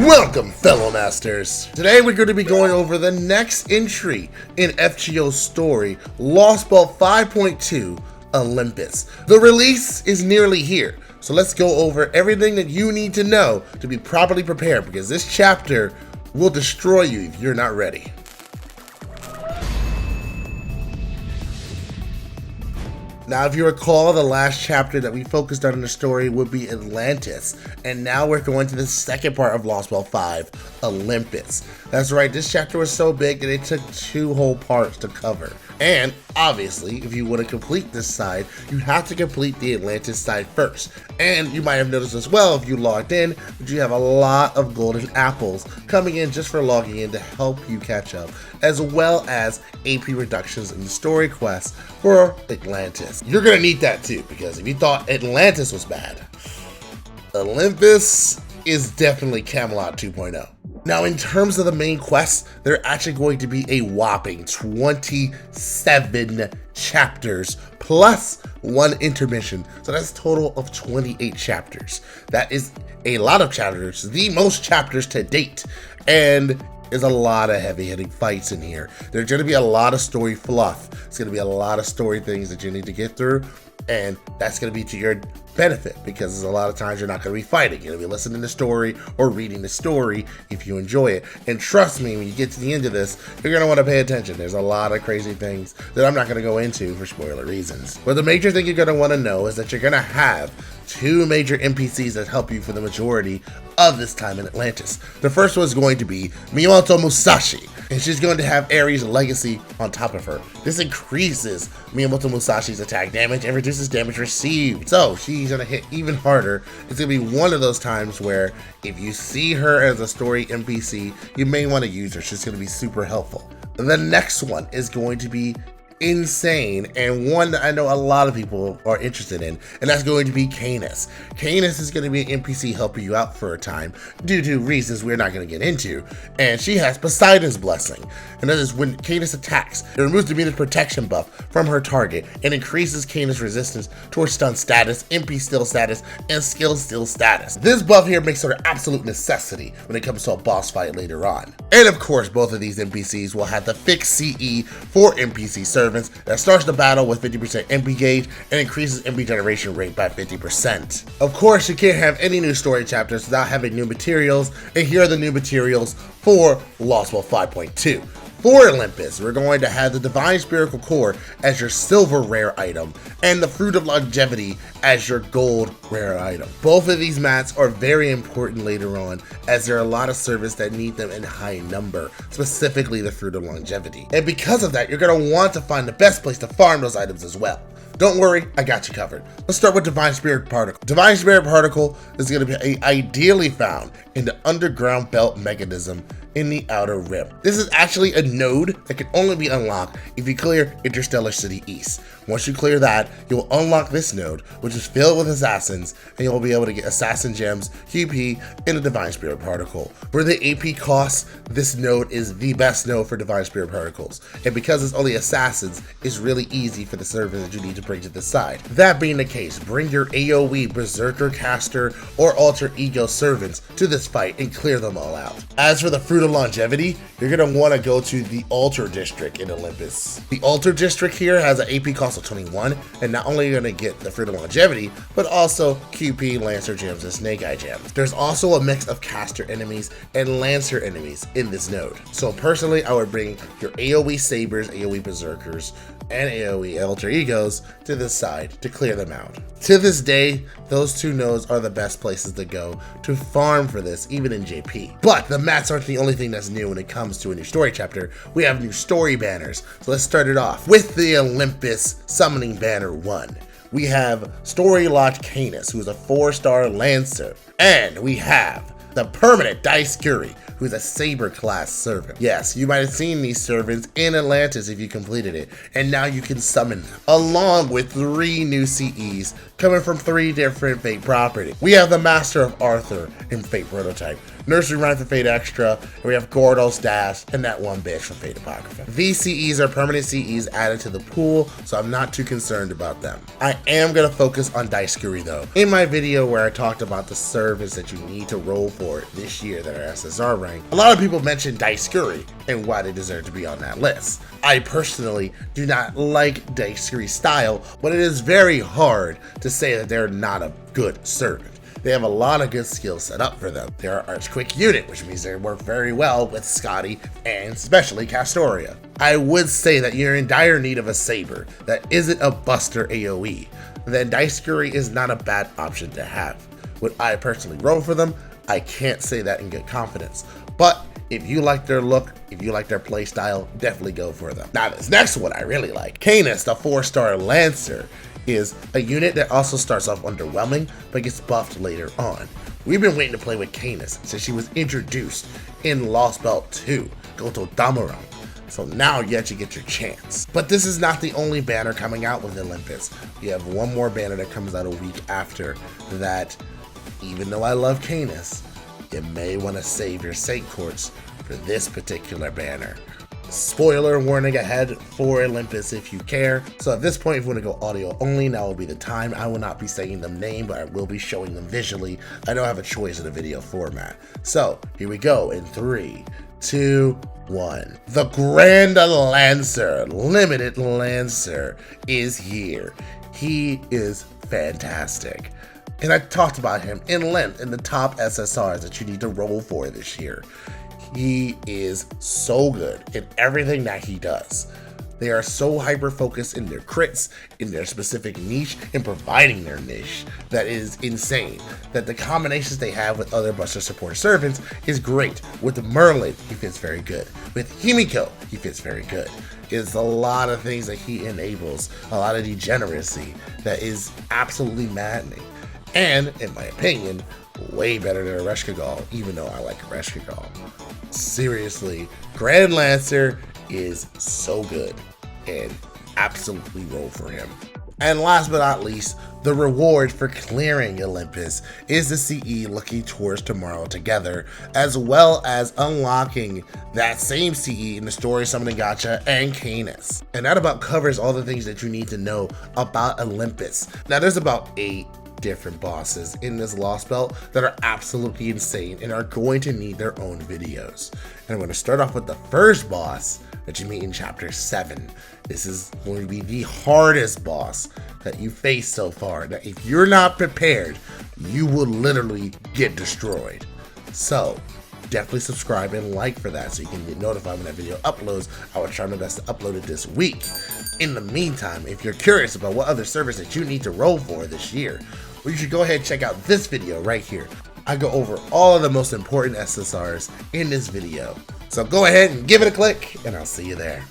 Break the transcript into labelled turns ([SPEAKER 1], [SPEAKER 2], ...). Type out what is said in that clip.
[SPEAKER 1] Welcome, fellow masters. Today we're going to be going over the next entry in FGO's story, Lost Belt 5.2, Olympus. The release is nearly here, so let's go over everything that you need to know to be properly prepared, because this chapter will destroy you if you're not ready. Now, if you recall, the last chapter that we focused on in the story would be Atlantis, and now we're going to the second part of Lost Belt 5, Olympus. That's right, this chapter was so big that it took 2 whole parts to cover. And obviously, if you want to complete this side, you have to complete the Atlantis side first. And you might have noticed as well, if you logged in, that you have a lot of golden apples coming in just for logging in to help you catch up, as well as AP reductions in the story quests for Atlantis. You're gonna need that too, because if you thought Atlantis was bad, Olympus is definitely Camelot 2.0. Now, in terms of the main quests, they're actually going to be a whopping 27 chapters plus 1 intermission. So that's a total of 28 chapters. That is a lot of chapters, the most chapters to date. And there's a lot of heavy-hitting fights in here. There's going to be a lot of story fluff. It's going to be a lot of story things that you need to get through. And that's going to be to your benefit, because there's a lot of times you're not going to be fighting. You're going to be listening to the story or reading the story if you enjoy it. And trust me, when you get to the end of this, you're going to want to pay attention. There's a lot of crazy things that I'm not going to go into for spoiler reasons. But the major thing you're going to want to know is that you're going to have 2 major NPCs that help you for the majority of this time in Atlantis. The first one is going to be Miyamoto Musashi, and she's going to have Ares' legacy on top of her. This increases Miyamoto Musashi's attack damage and reduces damage received. So she's going to hit even harder. It's going to be one of those times where if you see her as a story NPC, you may want to use her. She's going to be super helpful. The next one is going to be insane, and one that I know a lot of people are interested in, and that's going to be Canis. Canis is going to be an NPC helping you out for a time due to reasons we're not going to get into, and she has Poseidon's Blessing, and that is when Canis attacks, it removes Demeter's protection buff from her target and increases Canis' resistance towards stun status, MP steal status, and skill steal status. This buff here makes her an absolute necessity when it comes to a boss fight later on. And of course, both of these NPCs will have the fixed CE for NPC servants that starts the battle with 50% MP gauge and increases MP generation rate by 50%. Of course, you can't have any new story chapters without having new materials, and here are the new materials for Lost Belt 5.2. For Olympus, we're going to have the Divine Spherical Core as your silver rare item, and the Fruit of Longevity as your gold rare item. Both of these mats are very important later on, as there are a lot of servers that need them in high number, specifically the Fruit of Longevity. And because of that, you're going to want to find the best place to farm those items as well. Don't worry, I got you covered. Let's start with Divine Spirit Particle. Divine Spirit Particle is going to be ideally found in the underground belt mechanism in the Outer Rim. This is actually a node that can only be unlocked if you clear Interstellar City East. Once you clear that, you will unlock this node, which is filled with assassins, and you'll be able to get assassin gems, QP, and a Divine Spirit Particle. For the AP costs, this node is the best node for Divine Spirit Particles, and because it's only assassins, it's really easy for the server that you need to bring to the side. That being the case, bring your AoE, Berserker, Caster, or Alter Ego servants to this fight and clear them all out. As for the Fruit of Longevity, you're going to want to go to the Altar District in Olympus. The Altar District here has an AP cost of 21, and not only are you going to get the Fruit of Longevity, but also QP, Lancer gems, and Snake Eye gems. There's also a mix of Caster enemies and Lancer enemies in this node. So personally, I would bring your AoE Sabers, AoE Berserkers, and AoE Alter Egos to this side to clear them out. To this day, those 2 nodes are the best places to go to farm for this, even in JP. But the mats aren't the only thing that's new when it comes to a new story chapter. We have new story banners. So let's start it off with the Olympus Summoning Banner 1. We have Story Locked Canis, who is a 4-star Lancer. And we have the permanent Dice Curie, who's a Saber class servant. Yes, you might have seen these servants in Atlantis if you completed it, and now you can summon them, along with 3 new CEs coming from 3 different Fate properties. We have the Master of Arthur in Fate Prototype, Nursery Rhyme for Fate Extra, and we have Gordo's Dash, and that one bitch from Fate Apocrypha. These CEs are permanent CEs added to the pool, so I'm not too concerned about them. I am going to focus on Daisuke though. In my video where I talked about the service that you need to roll for this year that are SSR ranked, a lot of people mentioned Daisuke and why they deserve to be on that list. I personally do not like Daisuke's style, but it is very hard to say that they're not a good servant. They have a lot of good skills set up for them. They're an arch quick unit, which means they work very well with Scotty and especially Castoria. I would say that you're in dire need of a saber that isn't a buster AoE. Then Daisuke is not a bad option to have. Would I personally roll for them? I can't say that in good confidence. But if you like their look, if you like their playstyle, definitely go for them. Now this next one I really like. Canis, the 4-star Lancer, is a unit that also starts off underwhelming, but gets buffed later on. We've been waiting to play with Canis since she was introduced in Lost Belt 2, Goto Dameron. So now you actually get your chance. But this is not the only banner coming out with Olympus. You have one more banner that comes out a week after that. Even though I love Canis, you may want to save your Saint Courts for this particular banner. Spoiler warning ahead for Olympus if you care. So at this point, if you want to go audio only, now will be the time. I will not be saying them name, but I will be showing them visually. I don't have a choice in the video format. So here we go in 3, 2, 1. The Grand Lancer, Limited Lancer, is here. He is fantastic. And I talked about him in length in the top SSRs that you need to roll for this year. He is so good in everything that he does. They are so hyper-focused in their crits, in their specific niche, in providing their niche, that is insane. That the combinations they have with other Buster Support servants is great. With Merlin, he fits very good. With Himiko, he fits very good. It's a lot of things that he enables, a lot of degeneracy that is absolutely maddening. And, in my opinion, way better than a Reshkagal, even though I like Reshkagal. Seriously, Grand Lancer is so good, and absolutely roll for him. And last but not least, the reward for clearing Olympus is the CE looking towards tomorrow together, as well as unlocking that same CE in the Story Summoning Gacha and Canis. And that about covers all the things that you need to know about Olympus. Now there's about 8 different bosses in this Lost Belt that are absolutely insane and are going to need their own videos. And I'm going to start off with the first boss that you meet in chapter 7. This is going to be the hardest boss that you face so far. That if you're not prepared, you will literally get destroyed. So definitely subscribe and like for that so you can get notified when that video uploads. I will try my best to upload it this week. In the meantime, if you're curious about what other servers that you need to roll for this year, well, you should go ahead and check out this video right here. I go over all of the most important SSRs in this video. So go ahead and give it a click, and I'll see you there.